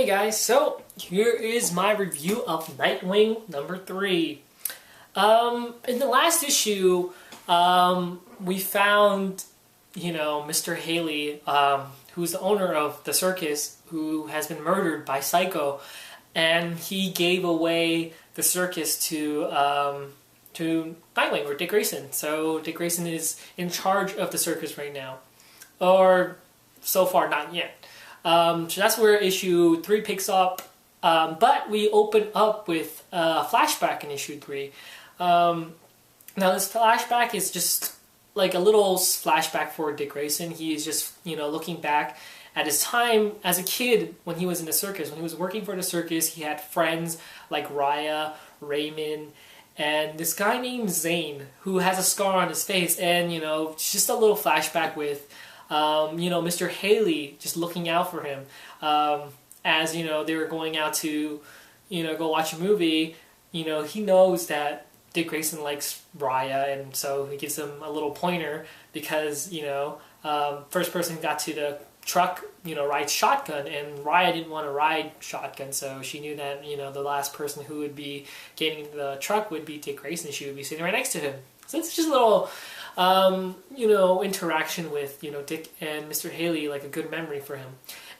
Hey guys, so here is my review of Nightwing number 3. In the last issue, we found, Mr. Haley, who's the owner of the circus, who has been murdered by Psycho, and he gave away the circus to Nightwing, or Dick Grayson. So Dick Grayson is in charge of the circus right now. Or, so far, not yet. So that's where issue 3 picks up, but we open up with a flashback in issue 3. Now this flashback is just like a little flashback for Dick Grayson. He is just, looking back at his time as a kid when he was in the circus. When he was working for the circus, he had friends like Raya, Raymond, and this guy named Zane, who has a scar on his face, and, just a little flashback with Mr. Haley just looking out for him as, they were going out to, go watch a movie. He knows that Dick Grayson likes Raya, and so he gives him a little pointer because, first person got to the truck, rides shotgun, and Raya didn't want to ride shotgun, so she knew that, the last person who would be getting the truck would be Dick Grayson. She would be sitting right next to him. So it's just a little interaction with, Dick and Mr. Haley, like a good memory for him.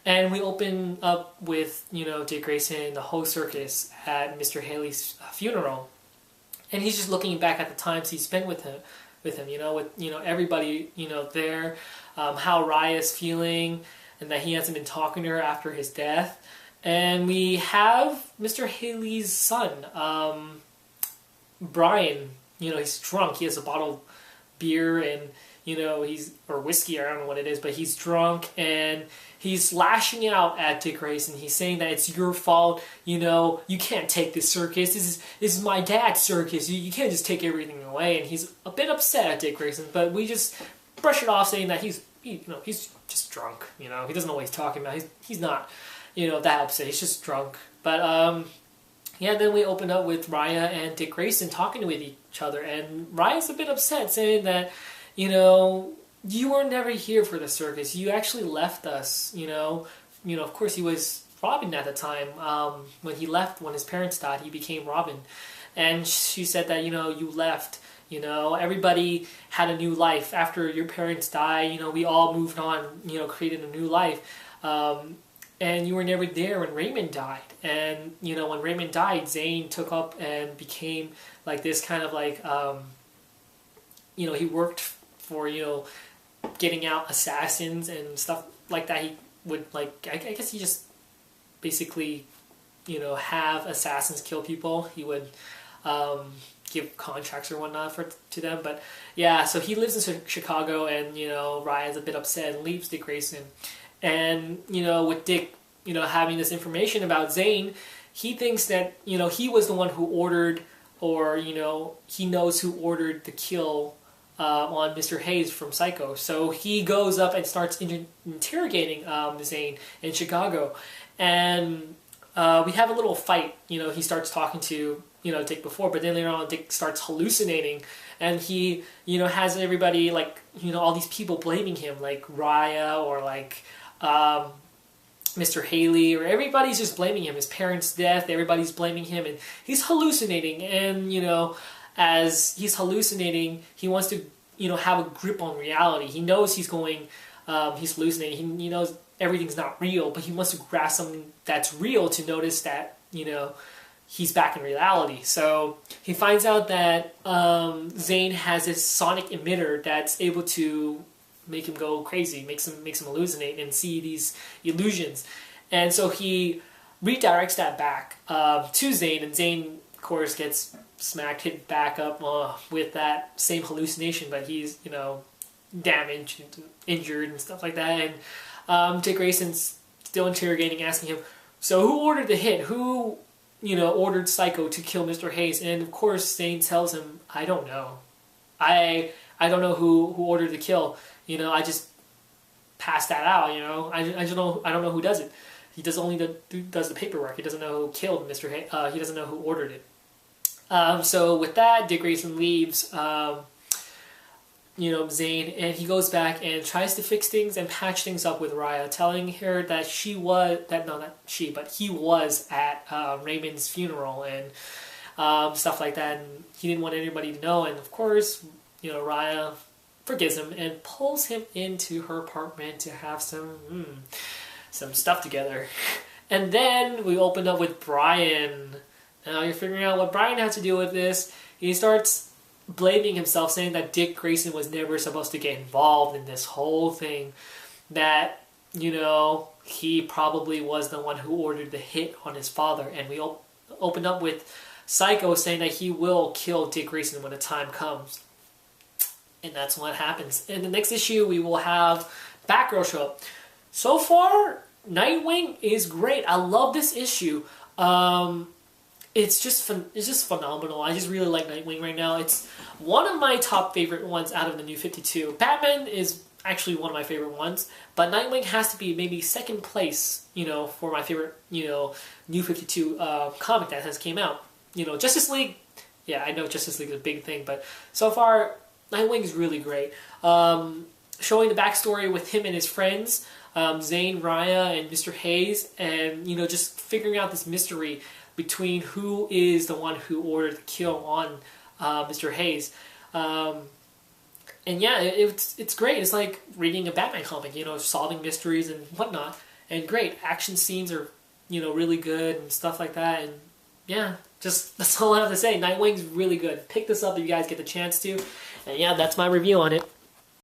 And we open up with, Dick Grayson, the whole circus at Mr. Haley's funeral. And he's just looking back at the times he spent with him, with everybody, there, how Raya's feeling, and that he hasn't been talking to her after his death. And we have Mr. Haley's son, Brian. He's drunk. He has a bottle of beer and, or whiskey, I don't know what it is, but he's drunk and he's lashing out at Dick Grayson. He's saying that it's your fault, you can't take this circus. This is my dad's circus. You can't just take everything away. And he's a bit upset at Dick Grayson, but we just brush it off saying that he's just drunk. He doesn't know what he's talking about. He's not, that upset. He's just drunk. But, yeah, then we open up with Raya and Dick Grayson talking with each other, and Raya's a bit upset, saying that, you were never here for the circus. You actually left us, of course he was Robin at the time. When he left, when his parents died, he became Robin. And she said that, you left, everybody had a new life. After your parents died, we all moved on, created a new life. And you were never there when Raymond died. And, when Raymond died, Zane took up and became like this kind of like, he worked for, getting out assassins and stuff like that. He would, like, I guess he just basically, have assassins kill people. He would give contracts or whatnot to them. But, yeah, so he lives in Chicago, and, Raya's a bit upset and leaves Dick Grayson. And, with Dick, having this information about Zane, he thinks that, he was the one who ordered, or, he knows who ordered the kill on Mr. Hayes from Psycho. So he goes up and starts interrogating Zane in Chicago. And we have a little fight. He starts talking to, Dick before, but then later on Dick starts hallucinating. And he, has everybody, like, all these people blaming him, like Raya or like Mr. Haley, or everybody's just blaming him. His parents' death, everybody's blaming him, and he's hallucinating. And, as he's hallucinating, he wants to, have a grip on reality. He knows he's hallucinating. He knows everything's not real, but he wants to grasp something that's real to notice that, he's back in reality. So he finds out that Zane has this sonic emitter that's able to make him go crazy, makes him hallucinate and see these illusions. And so he redirects that back to Zane, and Zane, of course, gets hit back up with that same hallucination, but he's, damaged, injured, and stuff like that. And Dick Grayson's still interrogating, asking him, so who ordered the hit? Who, ordered Psycho to kill Mr. Hayes? And of course, Zane tells him, I don't know. I don't know who ordered the kill. I just passed that out, I don't know who does it. He does the paperwork. He doesn't know who killed Mr. Hayes. He doesn't know who ordered it. So with that, Dick Grayson leaves, Zane, and he goes back and tries to fix things and patch things up with Raya, telling her that he was at Raymond's funeral and stuff like that, and he didn't want anybody to know. And of course, Raya forgives him and pulls him into her apartment to have some stuff together. And then we open up with Brian. Now you're figuring out what Brian has to do with this. He starts blaming himself, saying that Dick Grayson was never supposed to get involved in this whole thing. That, he probably was the one who ordered the hit on his father. And we open up with Psycho saying that he will kill Dick Grayson when the time comes. And that's what happens. In the next issue, we will have Batgirl show up. So far, Nightwing is great. I love this issue. It's just phenomenal. I just really like Nightwing right now. It's one of my top favorite ones out of the New 52. Batman is actually one of my favorite ones, but Nightwing has to be maybe second place, for my favorite, New 52 comic that has came out. Justice League, yeah, I know Justice League is a big thing, but so far, Nightwing is really great. Showing the backstory with him and his friends, Zane, Raya, and Mr. Hayes, and, just figuring out this mystery between who is the one who ordered the kill on Mr. Hayes. And yeah, it's great. It's like reading a Batman comic, solving mysteries and whatnot. And great. Action scenes are, really good and stuff like that. And yeah, that's all I have to say. Nightwing's really good. Pick this up if you guys get the chance to. And yeah, that's my review on it.